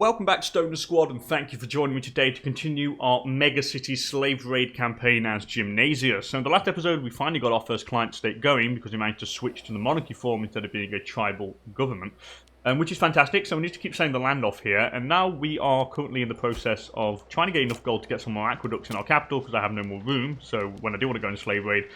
Welcome back to Stoner Squad, and thank you for joining me today to continue our Megacity slave raid campaign as Gymnasia. So in the last episode, we finally got our first client state going because we managed to switch to the monarchy form instead of being a tribal government, which is fantastic. So we need to keep selling the land off here, and now we are currently in the process of trying to get enough gold to get some more aqueducts in our capital because I have no more room. So when I do want to go into slave raid,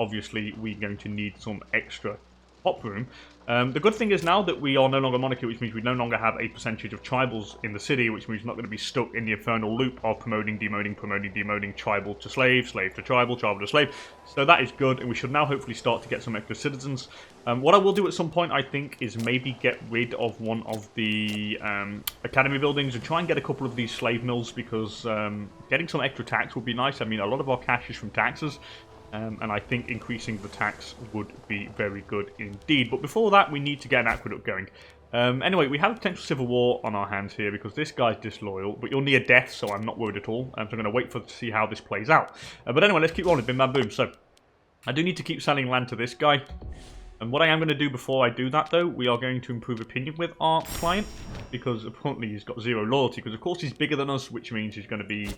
obviously we're going to need some extra pop room. The good thing is now that we are no longer monarchy, which means we no longer have a percentage of tribals in the city, which means we're not going to be stuck in the infernal loop of promoting, demoting, tribal to slave, slave to tribal, tribal to slave. So that is good, and we should now hopefully start to get some extra citizens. What I will do at some point, I think, is maybe get rid of one of the academy buildings and try and get a couple of these slave mills, because getting some extra tax would be nice. I mean, a lot of our cash is from taxes. And I think increasing the tax would be very good indeed. But before that, we need to get an aqueduct going. Anyway, we have a potential civil war on our hands here because this guy's disloyal. But you're near death, so I'm not worried at all. So I'm going to wait to see how this plays out. But anyway, let's keep rolling. Bim, bam, boom. So I do need to keep selling land to this guy. And what I am going to do before I do that, though, we are going to improve opinion with our client. Because apparently he's got zero loyalty. Because, of course, he's bigger than us, which means he's going to be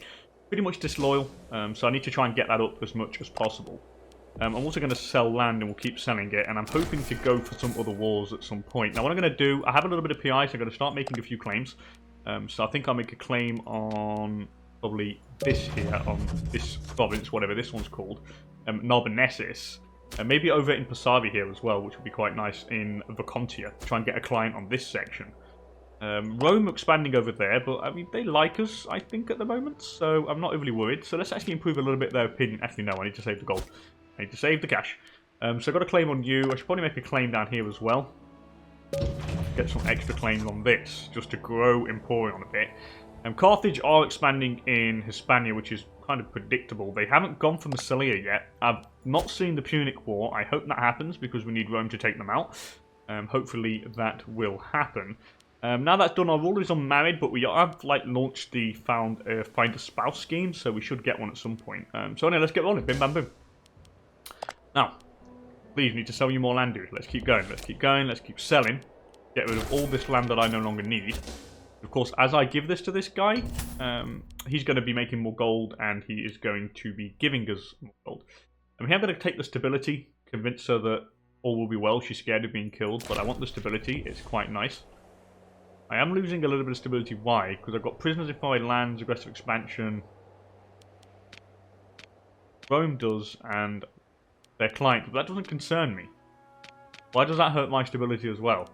pretty much disloyal, so I need to try and get that up as much as possible. I'm also going to sell land and we'll keep selling it, and I'm hoping to go for some other wars at some point. Now what I'm going to do, I have a little bit of PI, so I'm going to start making a few claims. So I think I'll make a claim on probably this here, on this province, whatever this one's called, Narbonessis. And maybe over in Passavi here as well, which would be quite nice in Vacontia. Try and get a client on this section. Rome expanding over there, but I mean, they like us, I think, at the moment, so I'm not overly worried. So let's actually improve a little bit their opinion. Actually, no, I need to save the gold. I need to save the cash. So I've got a claim on you. I should probably make a claim down here as well. Get some extra claims on this, just to grow Emporion a bit. Carthage are expanding in Hispania, which is kind of predictable. They haven't gone for Massilia yet. I've not seen the Punic War. I hope that happens, because we need Rome to take them out. Hopefully that will happen. Now that's done, our ruler is unmarried, but we have launched the find a spouse scheme, so we should get one at some point. So anyway, let's get rolling. Bim bam boom. Now, please need to sell you more land, dude. Let's keep going. Let's keep going. Let's keep selling. Get rid of all this land that I no longer need. Of course, as I give this to this guy, he's going to be making more gold, and he is going to be giving us more gold. And I'm going to take the stability, convince her that all will be well. She's scared of being killed, but I want the stability. It's quite nice. I am losing a little bit of stability. Why? Because I've got prisoners in foreign lands, aggressive expansion. Rome does, and their client. But that doesn't concern me. Why does that hurt my stability as well?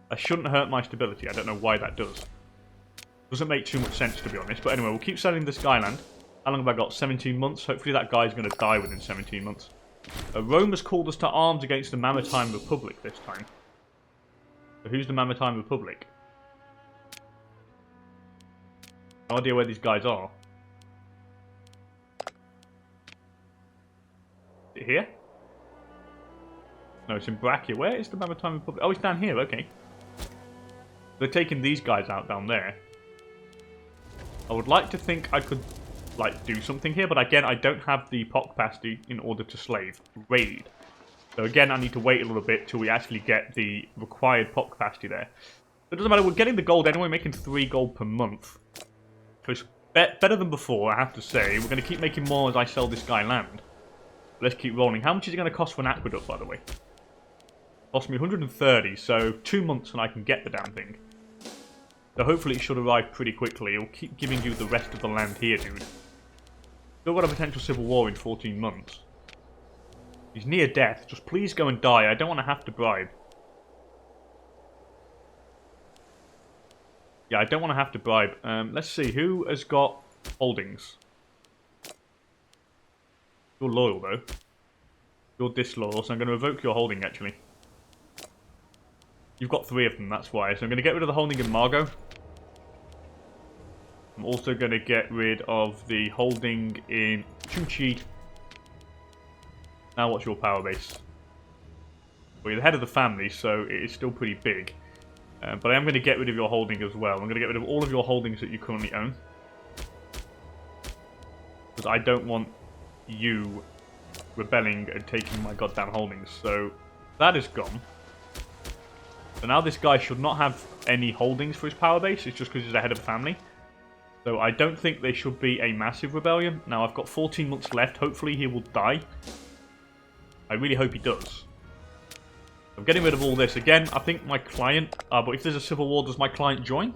That shouldn't hurt my stability. I don't know why that does. Doesn't make too much sense, to be honest. But anyway, we'll keep selling this guy land. How long have I got? 17 months. Hopefully that guy's going to die within 17 months. Rome has called us to arms against the Mamertine Republic this time. So who's the Mamertine Republic? No idea where these guys are. Is it here? No, it's in Brachia. Where is the Mamertine Republic? Oh, it's down here. Okay. They're taking these guys out down there. I would like to think I could, do something here, but again, I don't have the pot capacity in order to slave raid. So again, I need to wait a little bit till we actually get the required pot capacity there. It doesn't matter. We're getting the gold anyway, making 3 gold per month. So it's better than before, I have to say. We're going to keep making more as I sell this guy land. Let's keep rolling. How much is it going to cost for an aqueduct, by the way? Cost me 130, so 2 months and I can get the damn thing. So hopefully it should arrive pretty quickly. It'll keep giving you the rest of the land here, dude. Still got a potential civil war in 14 months. He's near death. Just please go and die. I don't want to have to bribe. Yeah, I don't want to have to bribe. Let's see. Who has got holdings? You're loyal, though. You're disloyal, so I'm going to revoke your holding, actually. You've got 3 of them, that's why. So I'm going to get rid of the holding in Margot. I'm also going to get rid of the holding in Chuchi. Now what's your power base? Well, you're the head of the family, so it is still pretty big. But I am going to get rid of your holding as well. I'm going to get rid of all of your holdings that you currently own. Because I don't want you rebelling and taking my goddamn holdings. So that is gone. So now this guy should not have any holdings for his power base. It's just because he's the head of the family. So I don't think there should be a massive rebellion. Now, I've got 14 months left. Hopefully he will die. I really hope he does. I'm getting rid of all this. Again, I think my client... but if there's a civil war, does my client join?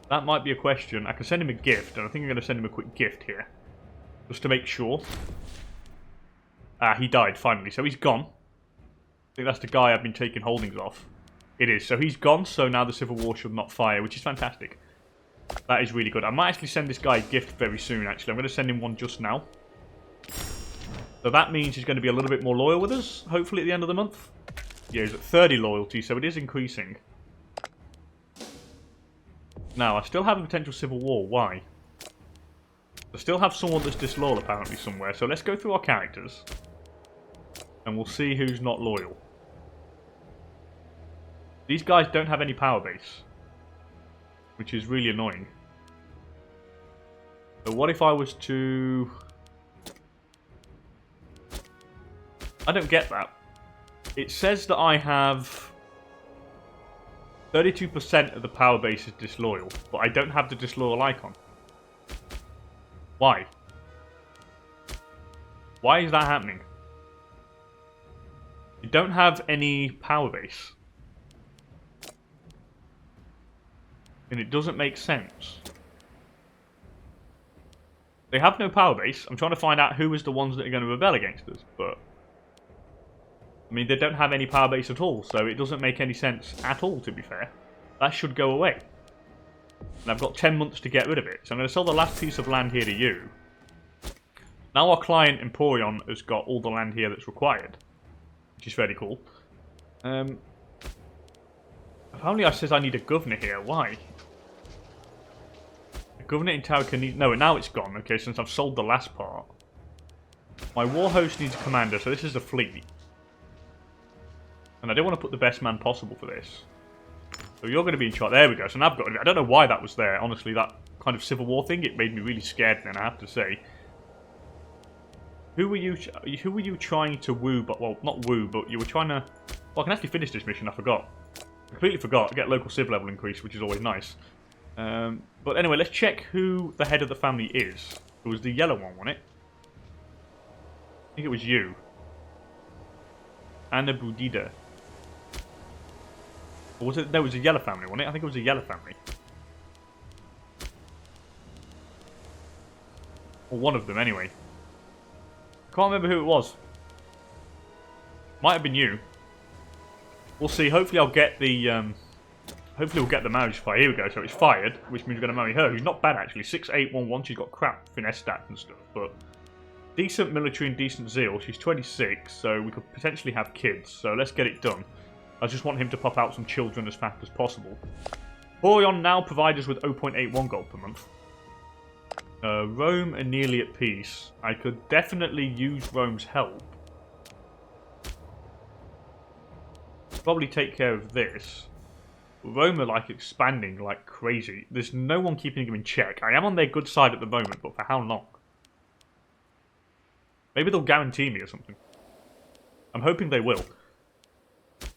That might be a question. I can send him a gift, and I think I'm going to send him a quick gift here. Just to make sure. He died, finally. So he's gone. I think that's the guy I've been taking holdings off. It is. So he's gone, so now the civil war should not fire, which is fantastic. That is really good. I might actually send this guy a gift very soon, actually. I'm going to send him one just now. So that means he's going to be a little bit more loyal with us, hopefully at the end of the month. Yeah, he's at 30 loyalty, so it is increasing. Now, I still have a potential civil war. Why? I still have someone that's disloyal, apparently, somewhere. So let's go through our characters. And we'll see who's not loyal. These guys don't have any power base. Which is really annoying. So what if I was to... I don't get that. It says that I have 32% of the power base is disloyal, but I don't have the disloyal icon. Why? Why is that happening? You don't have any power base. And it doesn't make sense. They have no power base. I'm trying to find out who is the ones that are going to rebel against us, but... I mean, they don't have any power base at all, so it doesn't make any sense at all, to be fair. That should go away. And I've got 10 months to get rid of it, so I'm going to sell the last piece of land here to you. Now our client, Emporion, has got all the land here that's required. Which is very cool. Apparently I says I need a governor here. Why? A governor in Carthaginians... No, now it's gone. Okay, since I've sold the last part. My war host needs a commander, so this is a fleet. And I don't want to put the best man possible for this. So you're going to be in charge. There we go. So now I've got... I don't know why that was there. Honestly, that kind of civil war thing, it made me really scared then, I have to say. Who were you trying to woo? But well, not woo, but you were trying to... Well, I can actually finish this mission. I forgot. I completely forgot. I get local civ level increase, which is always nice. But anyway, let's check who the head of the family is. It was the yellow one, wasn't it? I think it was you. Anna Budida. Or was it? No, it was a yellow family, wasn't it? I think it was a yellow family. Or one of them, anyway. Can't remember who it was. Might have been you. We'll see. Hopefully I'll get the... hopefully we'll get the marriage fire. Here we go. So it's fired, which means we're going to marry her. Who's not bad, actually. 6811. She's got crap finesse stats and stuff, but... Decent military and decent zeal. She's 26, so we could potentially have kids. So let's get it done. I just want him to pop out some children as fast as possible. Boreon now provide us with 0.81 gold per month. Rome are nearly at peace. I could definitely use Rome's help. Probably take care of this. Rome are like expanding like crazy. There's no one keeping them in check. I am on their good side at the moment, but for how long? Maybe they'll guarantee me or something. I'm hoping they will.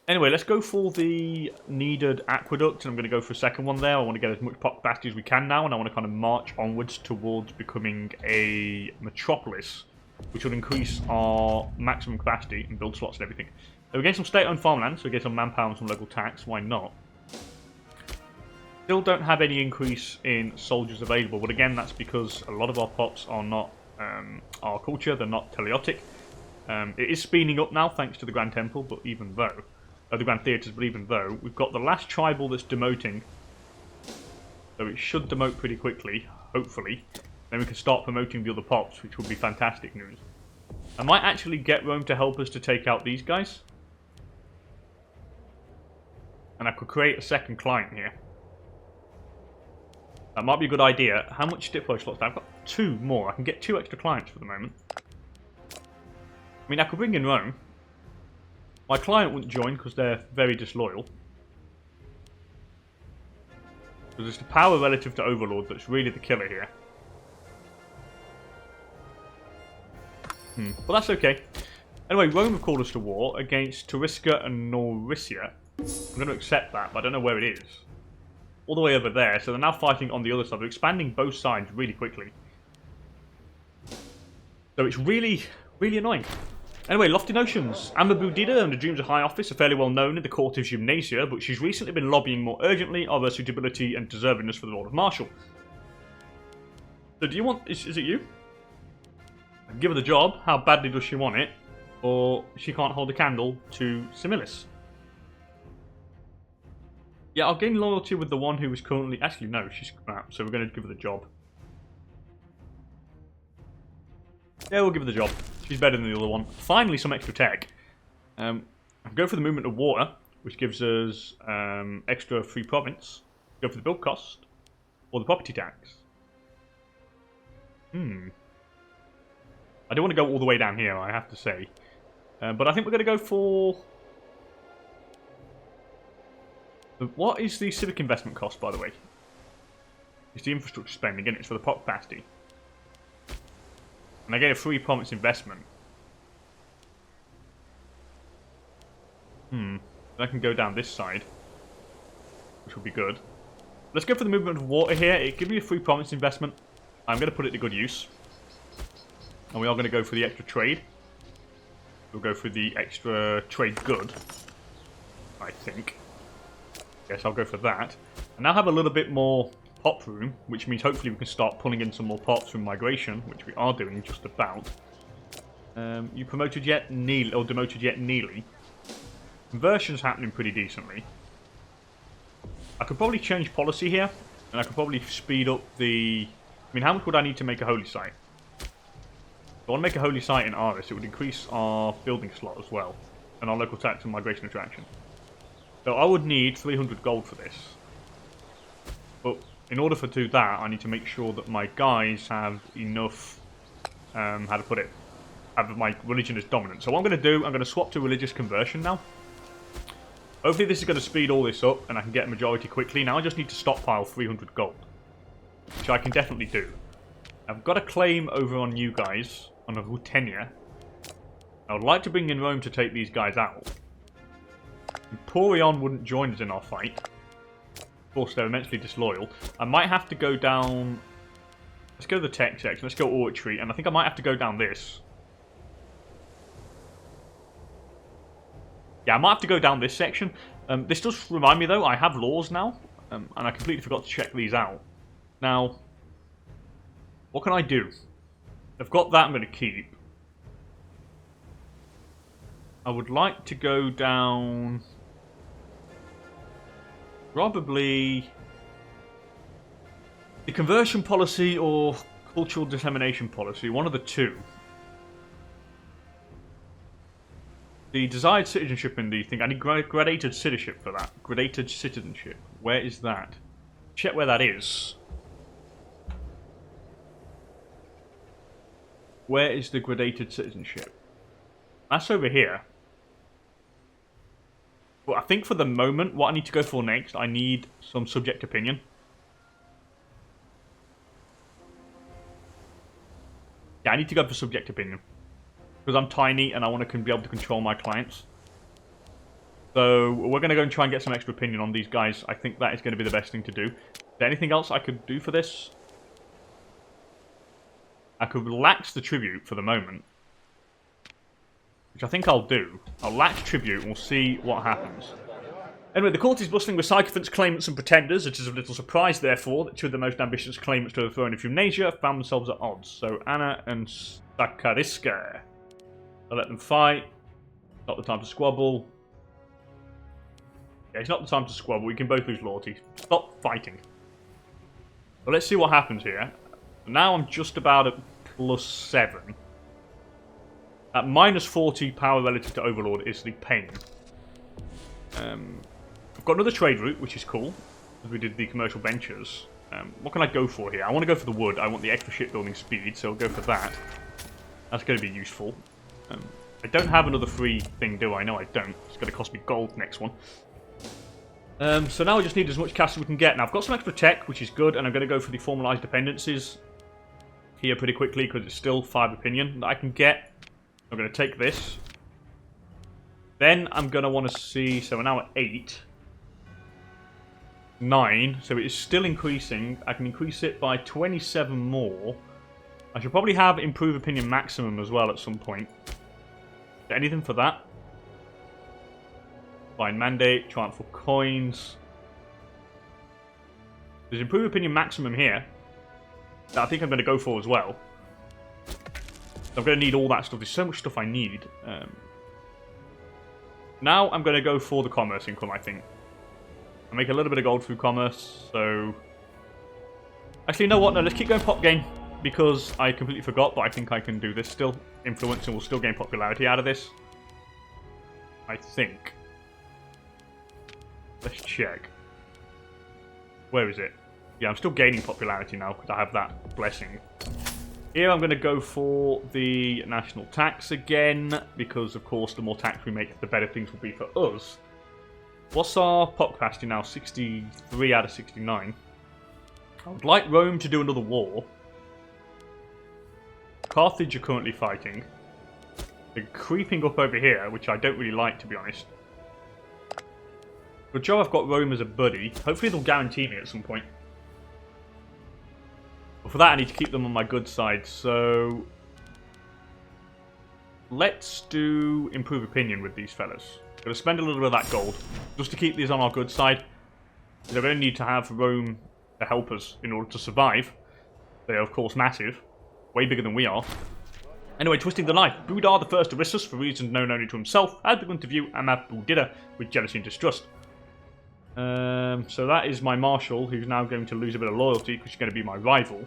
Anyway, let's go for the needed aqueduct, and I'm going to go for a second one there. I want to get as much pop capacity as we can now, and I want to kind of march onwards towards becoming a metropolis, which will increase our maximum capacity and build slots and everything. So we get some state-owned farmland, so we get some manpower and some local tax. Why not? Still don't have any increase in soldiers available, but again, that's because a lot of our pops are not our culture. They're not teleotic. It is speeding up now thanks to the Grand Temple, but even though... the Grand Theatres, but even though, we've got the last tribal that's demoting. So it should demote pretty quickly, hopefully. Then we can start promoting the other pops, which would be fantastic news. I might actually get Rome to help us to take out these guys. And I could create a second client here. That might be a good idea. How much diplo slots do I have? I've got 2 more. I can get 2 extra clients for the moment. I mean, I could bring in Rome. My client wouldn't join because they're very disloyal. Because it's the power relative to Overlord that's really the killer here. But that's okay. Anyway, Rome have called us to war against Tariska and Noriccia, I'm going to accept that, but I don't know where it is. All the way over there, so they're now fighting on the other side. They're expanding both sides really quickly. So it's really, really annoying. Anyway, Lofty Notions. Amber Boudida and the Dreams of High Office are fairly well known in the court of Gymnasia, but she's recently been lobbying more urgently of her suitability and deservingness for the role of Marshal. So do you want... Is it you? Give her the job. How badly does she want it? Or she can't hold a candle to Similis. Yeah, I'll gain loyalty with the one who is currently... Actually, no, she's crap, so we're going to give her the job. Yeah, we'll give her the job. She's better than the other one. Finally, some extra tech. I'll go for the movement of water, which gives us extra free province. Go for the build cost, or the property tax. I don't want to go all the way down here, I have to say. But I think we're going to go for... What is the civic investment cost, by the way? It's the infrastructure spending, and it's for the pot capacity. And I get a free province investment. I can go down this side, which will be good. Let's go for the movement of water here. It gives me a free province investment. I'm going to put it to good use. And we are going to go for the extra trade. We'll go for the extra trade good, I think. Yes, I'll go for that. I now have a little bit more pop room, which means hopefully we can start pulling in some more pops from migration, which we are doing just about. You promoted yet? Nearly, or demoted yet? Nearly. Conversion's happening pretty decently. I could probably change policy here, and I could probably speed up the... I mean, how much would I need to make a holy site? If I want to make a holy site in Aris, it would increase our building slot as well, and our local tax and migration attraction. So I would need 300 gold for this. But in order to do that, I need to make sure that my guys have enough, how to put it, have my religion as dominant. So what I'm going to do, I'm going to swap to religious conversion now. Hopefully this is going to speed all this up and I can get a majority quickly. Now I just need to stockpile 300 gold, which I can definitely do. I've got a claim over on you guys, on a Rutenia. I would like to bring in Rome to take these guys out. Emporion wouldn't join us in our fight. Of course, they're immensely disloyal. I might have to go down... Let's go to the tech section. Let's go oratory. And I think I might have to go down this. Yeah, I might have to go down this section. This does remind me, though, I have laws now. And I completely forgot to check these out. Now, what can I do? I've got that I'm going to keep. I would like to go down... Probably the conversion policy or cultural dissemination policy, one of the two. The desired citizenship in the thing, I need gradated citizenship for that. Gradated citizenship. Where is that? Check where that is. Where is the gradated citizenship? That's over here. But I think for the moment, what I need to go for next, I need some subject opinion. Yeah, I need to go for subject opinion. Because I'm tiny and I want to be able to control my clients. So we're going to go and try and get some extra opinion on these guys. I think that is going to be the best thing to do. Is there anything else I could do for this? I could relax the tribute for the moment. Which I think I'll do. I'll lax tribute and we'll see what happens. Anyway, the court is bustling with sycophants, claimants and pretenders. It is of little surprise, therefore, that two of the most ambitious claimants to the throne of Gymnasia found themselves at odds. So Anna and Sakariska. I'll let them fight. Not the time to squabble. Yeah, it's not the time to squabble. We can both lose loyalty. Stop fighting. But let's see what happens here. Now I'm just about at +7. At -40 power relative to Overlord is the pain. I've got another trade route, which is cool, as we did the commercial ventures. What can I go for here? I want to go for the wood. I want the extra shipbuilding speed, so I'll go for that. That's going to be useful. I don't have another free thing, do I? No, I don't. It's going to cost me gold next one. So now I just need as much cash as we can get. Now, I've got some extra tech, which is good, and I'm going to go for the formalized dependencies here pretty quickly, because it's still 5 opinion that I can get. I'm going to take this. Then I'm going to want to see... So we're now at 8. 9. So it is still increasing. I can increase it by 27 more. I should probably have Improve Opinion Maximum as well at some point. Anything for that? Find Mandate. Triumph for Coins. There's Improve Opinion Maximum here. That I think I'm going to go for as well. I'm going to need all that stuff. There's so much stuff I need. Now I'm going to go for the commerce income, I think. I make a little bit of gold through commerce, so... Actually, you know what? No, let's keep going pop gain, because I completely forgot, but I think I can do this still. Influence, and we'll still gain popularity out of this. I think. Let's check. Where is it? Yeah, I'm still gaining popularity now, because I have that blessing. Here I'm going to go for the national tax again, because of course the more tax we make, the better things will be for us. What's our pop capacity now? 63 out of 69. I would like Rome to do another war. Carthage are currently fighting. They're creeping up over here, which I don't really like, to be honest. Good job I've got Rome as a buddy. Hopefully they'll guarantee me at some point. But for that I need to keep them on my good side, so... Let's do Improve Opinion with these fellas. Going to spend a little bit of that gold, just to keep these on our good side. They're going to need to have Rome to help us in order to survive. They are of course massive. Way bigger than we are. Anyway, twisting the knife. Budar the First Aristus, for reasons known only to himself, has begun to view Ahmad Boudidda with jealousy and distrust. So that is my marshal, who's now going to lose a bit of loyalty because she's going to be my rival.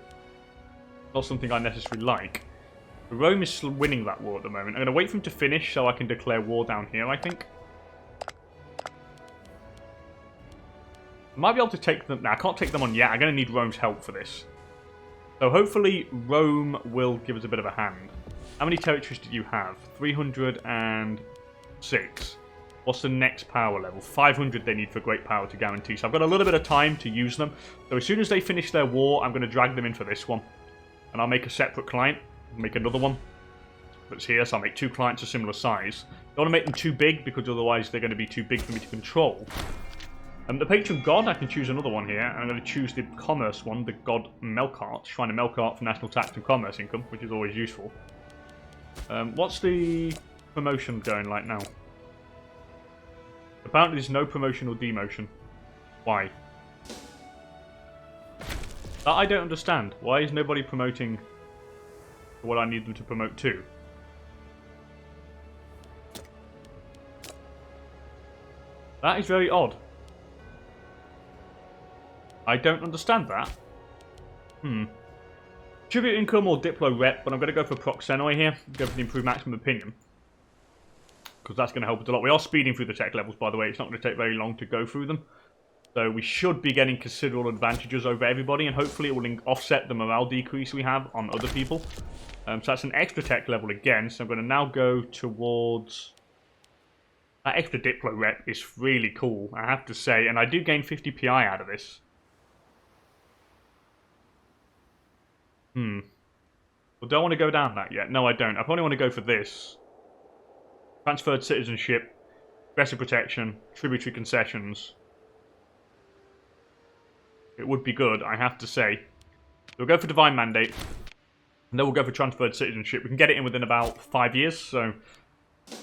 Not something I necessarily like. But Rome is winning that war at the moment. I'm going to wait for him to finish so I can declare war down here, I think. I might be able to take them... No, I can't take them on yet. I'm going to need Rome's help for this. So hopefully Rome will give us a bit of a hand. How many territories do you have? 306. What's the next power level? 500 they need for great power to guarantee. So I've got a little bit of time to use them. So as soon as they finish their war, I'm going to drag them in for this one. And I'll make a separate client. Make another one that's here. So I'll make 2 clients of similar size. Don't want to make them too big because otherwise they're going to be too big for me to control. The patron god, I can choose another one here. I'm going to choose the commerce one, the god Melkart. Shrine of Melkart for national tax and commerce income, which is always useful. What's the promotion going like now? Apparently there's no promotion or demotion. Why? That I don't understand. Why is nobody promoting what I need them to promote to? That is very odd. I don't understand that. Tribute income or Diplo rep, but I'm going to go for Proxenoi here. Go for the improved maximum opinion. Because that's going to help us a lot. We are speeding through the tech levels, by the way. It's not going to take very long to go through them. So we should be getting considerable advantages over everybody, and hopefully it will offset the morale decrease we have on other people. So that's an extra tech level again. So I'm going to now go towards... That extra Diplo rep is really cool, I have to say. And I do gain 50 PI out of this. Well, do I want to go down that yet? No, I don't. I probably want to go for this. Transferred citizenship, aggressive protection, tributary concessions. It would be good, I have to say. We'll go for divine mandate. And then we'll go for transferred citizenship. We can get it in within about 5 years, so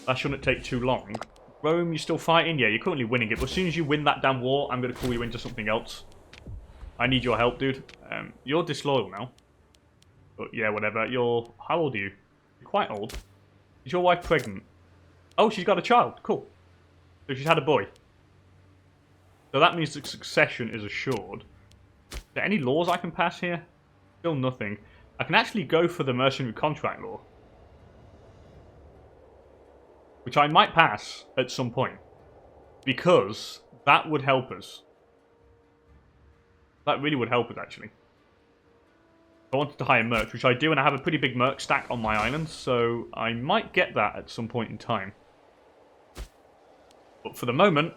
that shouldn't take too long. Rome, you're still fighting? Yeah, you're currently winning it. But as soon as you win that damn war, I'm going to call you into something else. I need your help, dude. You're disloyal now. But yeah, whatever. You're... How old are you? You're quite old. Is your wife pregnant? Oh, she's got a child. Cool. So she's had a boy. So that means that succession is assured. Are there any laws I can pass here? Still nothing. I can actually go for the mercenary contract law. Which I might pass at some point. Because that would help us. That really would help us, actually. I wanted to hire mercs, which I do, and I have a pretty big merc stack on my island, so I might get that at some point in time. But for the moment,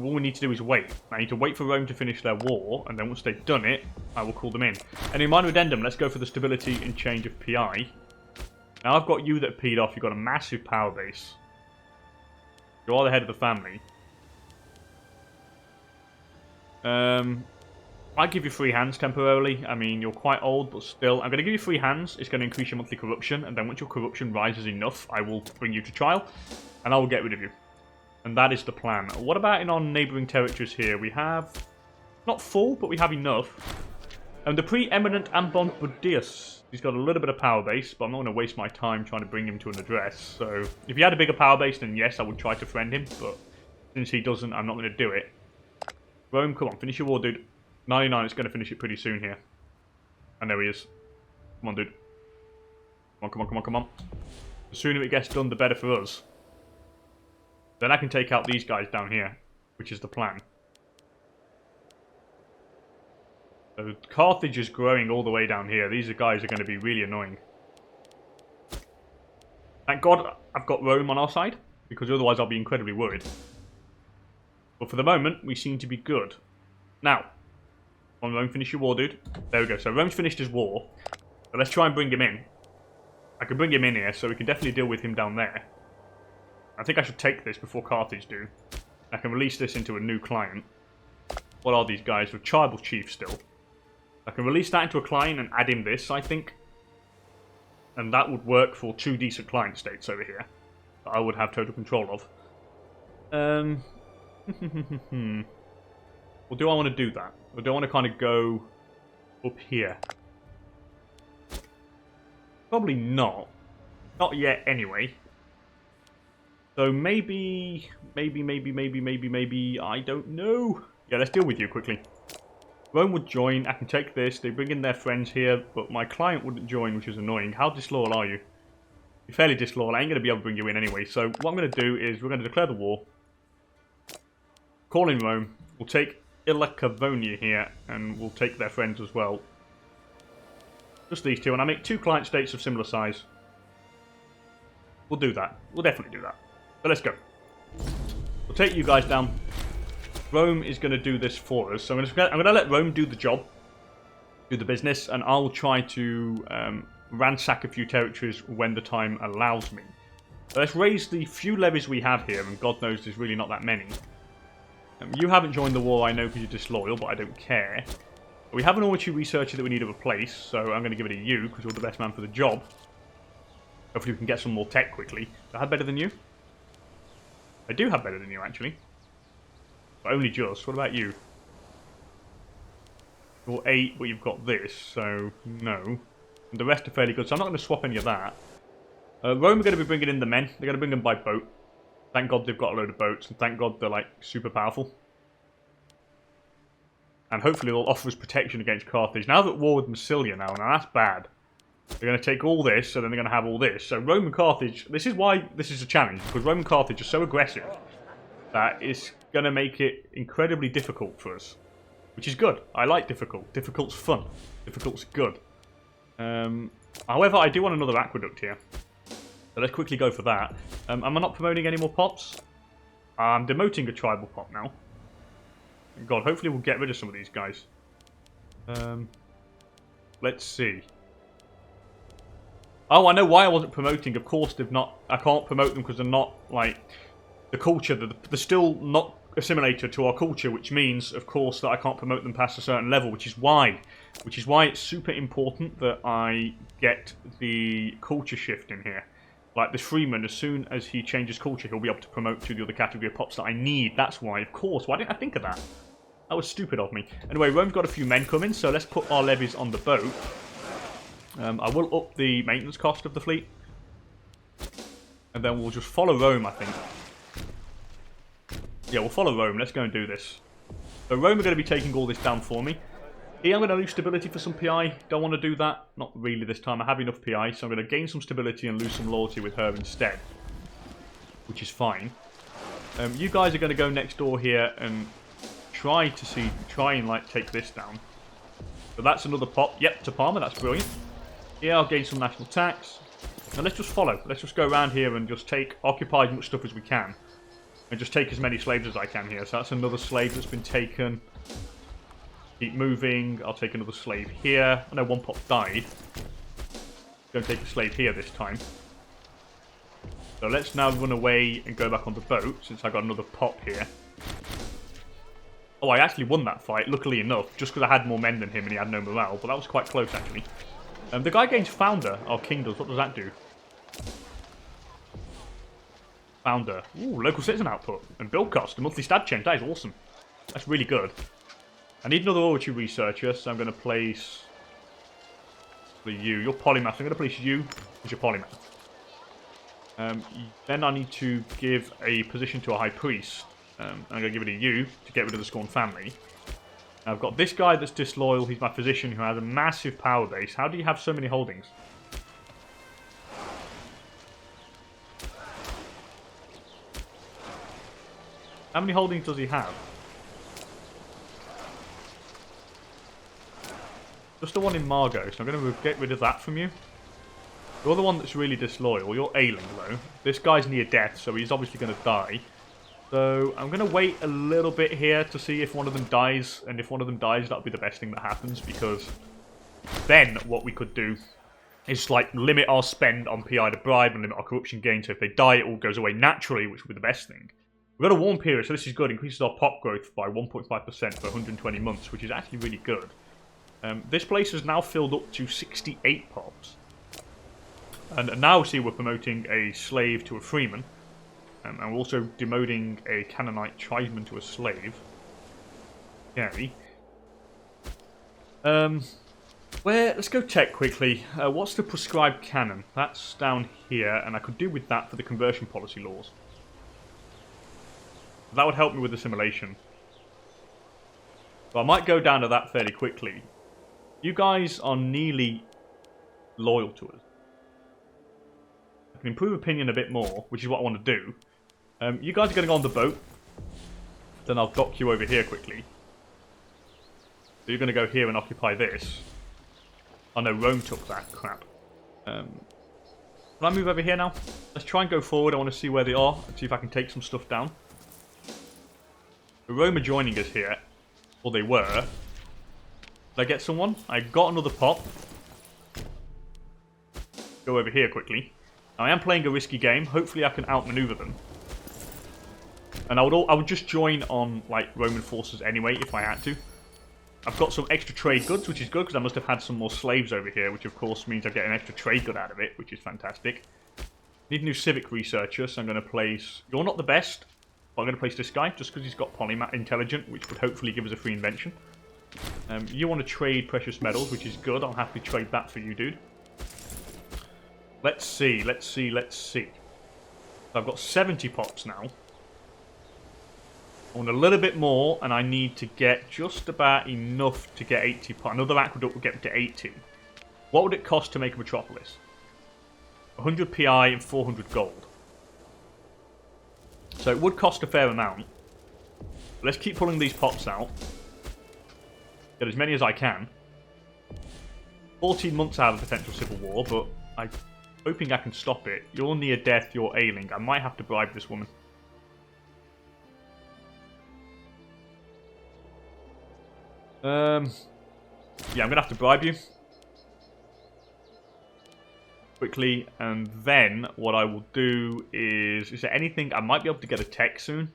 all we need to do is wait. I need to wait for Rome to finish their war, and then once they've done it, I will call them in. And in minor addendum, let's go for the stability and change of PI. Now I've got you that peed off, you've got a massive power base. You are the head of the family. I give you free hands temporarily. I mean, you're quite old, but still. I'm going to give you free hands. It's going to increase your monthly corruption. And then once your corruption rises enough, I will bring you to trial. And I will get rid of you. And that is the plan. What about in our neighbouring territories here? We have... not full, but we have enough. And the preeminent Ambon Budius. He's got a little bit of power base, but I'm not going to waste my time trying to bring him to an address. So, if he had a bigger power base, then yes, I would try to friend him. But since he doesn't, I'm not going to do it. Rome, come on, finish your war, dude. 99 is going to finish it pretty soon here. And there he is. Come on, dude. Come on, come on, come on, come on. The sooner it gets done, the better for us. Then I can take out these guys down here, which is the plan. So Carthage is growing all the way down here. These guys are going to be really annoying. Thank God I've got Rome on our side, because otherwise I'll be incredibly worried. But for the moment, we seem to be good. Now, on Rome, finish your war, dude. There we go. So Rome's finished his war. So let's try and bring him in. I can bring him in here, so we can definitely deal with him down there. I think I should take this before Carthage do. I can release this into a new client. What are these guys? With tribal chief still. I can release that into a client and add him this, I think. And that would work for 2 decent client states over here. That I would have total control of. Well, do I want to do that? Or do I want to kind of go up here? Probably not. Not yet, anyway. So maybe, I don't know. Yeah, let's deal with you quickly. Rome would join. I can take this. They bring in their friends here, but my client wouldn't join, which is annoying. How disloyal are you? You're fairly disloyal. I ain't going to be able to bring you in anyway. So what I'm going to do is we're going to declare the war. Call in Rome. We'll take Illacavonia here, and we'll take their friends as well. Just these two, and I make 2 client states of similar size. We'll do that. We'll definitely do that. So let's go. We'll take you guys down. Rome is going to do this for us. So I'm going to let Rome do the job. Do the business. And I'll try to ransack a few territories when the time allows me. So let's raise the few levies we have here. And God knows there's really not that many. You haven't joined the war, I know, because you're disloyal. But I don't care. We have an oratory researcher that we need to replace. So I'm going to give it to you, because you're the best man for the job. Hopefully we can get some more tech quickly. Do I have better than you? I do have better than you, actually. But only just. What about you? You're 8, but you've got this, so no. And the rest are fairly good, so I'm not going to swap any of that. Rome are going to be bringing in the men. They're going to bring them by boat. Thank God they've got a load of boats, and thank God they're, like, super powerful. And hopefully they'll offer us protection against Carthage. Now that war with Massilia now that's bad. They're going to take all this, and then they're going to have all this. So Rome and Carthage, this is why this is a challenge, because Rome and Carthage are so aggressive that it's going to make it incredibly difficult for us. Which is good. I like difficult. Difficult's fun. Difficult's good. However, I do want another aqueduct here. So let's quickly go for that. Am I not promoting any more pops? I'm demoting a tribal pop now. God, hopefully we'll get rid of some of these guys. Let's see. Oh, I know why I wasn't promoting. Of course, they've not. I can't promote them because they're not, like, the culture. They're still not assimilated to our culture, which means, of course, that I can't promote them past a certain level, which is why it's super important that I get the culture shift in here. Like this Freeman, as soon as he changes culture, he'll be able to promote to the other category of pops that I need. That's why, of course. Why didn't I think of that? That was stupid of me. Anyway, Rome's got a few men coming, so let's put our levies on the boat. I will up the maintenance cost of the fleet. And then we'll just follow Rome, I think. Yeah, we'll follow Rome. Let's go and do this. So Rome are going to be taking all this down for me. Here I'm going to lose stability for some PI. Don't want to do that. Not really this time. I have enough PI, so I'm going to gain some stability and lose some loyalty with her instead. Which is fine. You guys are going to go next door here and try and like take this down. So that's another pop. Yep, to Palma. That's brilliant. Yeah, I'll gain some national tax. Now let's just follow. Let's just go around here and just occupy as much stuff as we can. And just take as many slaves as I can here. So that's another slave that's been taken. Keep moving. I'll take another slave here. I know one pop died. Going to take a slave here this time. So let's now run away and go back on the boat, since I got another pop here. Oh, I actually won that fight, luckily enough, just because I had more men than him and he had no morale, but that was quite close, actually. The guy gains Founder. Our king does. What does that do? Founder. Ooh, local citizen output. And build cost, a monthly stat change. That is awesome. That's really good. I need another oratory researcher, so I'm going to place... you. You're polymath. I'm going to place you as your polymath. Then I need to give a position to a high priest. I'm going to give it a you to get rid of the Scorn family. I've got this guy that's disloyal. He's my physician who has a massive power base. How do you have so many holdings? How many holdings does he have? Just the one in Margot, so I'm going to get rid of that from you. You're the one that's really disloyal. You're ailing, though. This guy's near death, so he's obviously going to die. So I'm going to wait a little bit here to see if one of them dies. And if one of them dies, that'll be the best thing that happens. Because then what we could do is like limit our spend on PI to bribe and limit our corruption gain. So if they die, it all goes away naturally, which would be the best thing. We've got a warm period, so this is good. Increases our pop growth by 1.5% for 120 months, which is actually really good. This place is now filled up to 68 pops. And now see we're promoting a slave to a freeman. And we're also demoting a Canaanite tribesman to a slave. Okay. Let's go tech quickly. What's the prescribed canon? That's down here, and I could do with that for the conversion policy laws. That would help me with assimilation. So I might go down to that fairly quickly. You guys are nearly loyal to us. I can improve opinion a bit more, which is what I want to do. You guys are going to go on the boat. Then I'll dock you over here quickly. So you're going to go here and occupy this. Oh no, Rome took that. Crap. Can I move over here now? Let's try and go forward. I want to see where they are and see if I can take some stuff down. The Rome are joining us here. Or they were. Did I get someone? I got another pop. Go over here quickly. Now, I am playing a risky game. Hopefully I can outmaneuver them. And I would just join on like Roman forces anyway if I had to. I've got some extra trade goods, which is good because I must have had some more slaves over here, which of course means I get an extra trade good out of it, which is fantastic. Need a new civic researcher, so I'm going to place... You're not the best, but I'm going to place this guy just because he's got polymath intelligent, which would hopefully give us a free invention. You want to trade precious metals, which is good. I'll happily trade that for you, dude. Let's see. So I've got 70 pops now. I want a little bit more, and I need to get just about enough to get 80 pops. Another aqueduct will get to 80. What would it cost to make a metropolis? 100 PI and 400 gold. So it would cost a fair amount. But let's keep pulling these pops out. Get as many as I can. 14 months out of potential civil war, but I'm hoping I can stop it. You're near death, you're ailing. I might have to bribe this woman. Yeah, I'm going to have to bribe you. Quickly, and then what I will do is there anything... I might be able to get a tech soon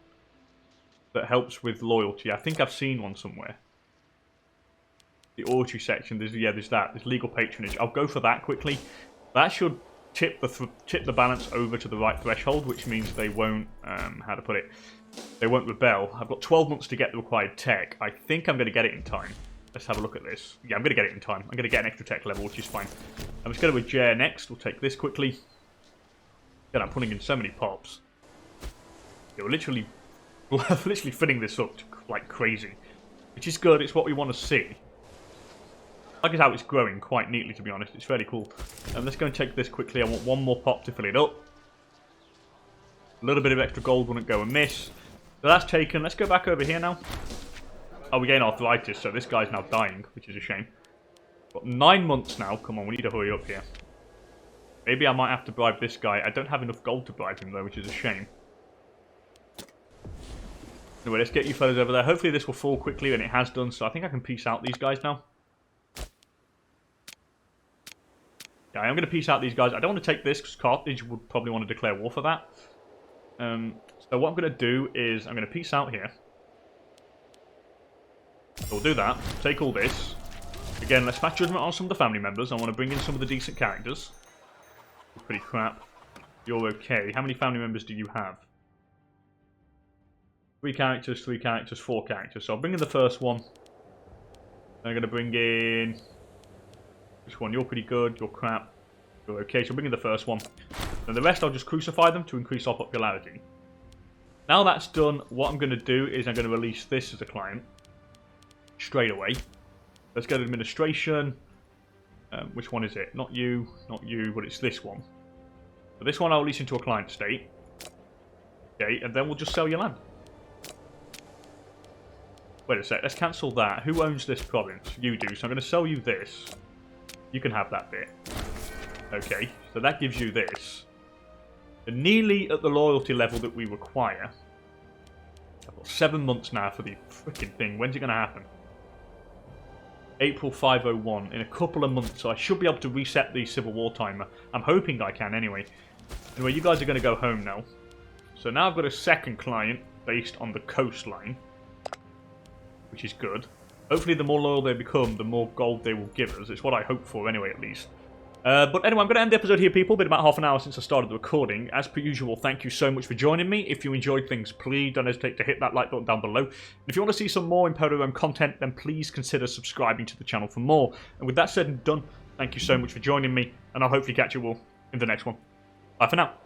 that helps with loyalty. I think I've seen one somewhere. The oratory section, there's that. There's legal patronage. I'll go for that quickly. That should tip the balance over to the right threshold, which means they won't, how to put it, they won't rebel. I've got 12 months to get the required tech. I think I'm going to get it in time. Let's have a look at this. Yeah, I'm going to get it in time. I'm going to get an extra tech level, which is fine. I'm just going to Ager next. We'll take this quickly. Yeah, I'm putting in so many pops. Yeah, we're literally filling this up like crazy, which is good. It's what we want to see. I like how it's growing quite neatly, to be honest. It's fairly cool. Let's go and take this quickly. I want one more pop to fill it up. A little bit of extra gold wouldn't go amiss. So that's taken. Let's go back over here now. Oh, we gain arthritis, so this guy's now dying, which is a shame. Got 9 months now. Come on, we need to hurry up here. Maybe I might have to bribe this guy. I don't have enough gold to bribe him, though, which is a shame. Anyway, let's get you fellas over there. Hopefully this will fall quickly, and it has done, so I think I can peace out these guys now. Yeah, I'm going to peace out these guys. I don't want to take this because Carthage would probably want to declare war for that. So what I'm going to do is I'm going to peace out here. So we'll do that. Take all this. Again, let's pass judgment on some of the family members. I want to bring in some of the decent characters. Pretty crap. You're okay. How many family members do you have? 3 characters, 4 characters. So I'll bring in the first one. Then I'm going to bring in... This one, you're pretty good, you're crap. You're okay, so I'll bring in the first one. And the rest I'll just crucify them to increase our popularity. Now that's done, what I'm going to do is I'm going to release this as a client. Straight away. Let's go to administration. Which one is it? Not you, but it's this one. So this one I'll release into a client state. Okay, and then we'll just sell your land. Wait a sec, let's cancel that. Who owns this province? You do, so I'm going to sell you this. You can have that bit. Okay, so that gives you this. You're nearly at the loyalty level that we require. I've got 7 months now for the freaking thing. When's it going to happen? April 501. In a couple of months, so I should be able to reset the Civil War timer. I'm hoping I can anyway. Anyway, you guys are going to go home now. So now I've got a second client based on the coastline. Which is good. Hopefully the more loyal they become, the more gold they will give us. It's what I hope for anyway, at least. But anyway, I'm going to end the episode here, people. Been about half an hour since I started the recording. As per usual, thank you so much for joining me. If you enjoyed things, please don't hesitate to hit that like button down below. And if you want to see some more Imperator Rome content, then please consider subscribing to the channel for more. And with that said and done, thank you so much for joining me, and I'll hopefully catch you all in the next one. Bye for now.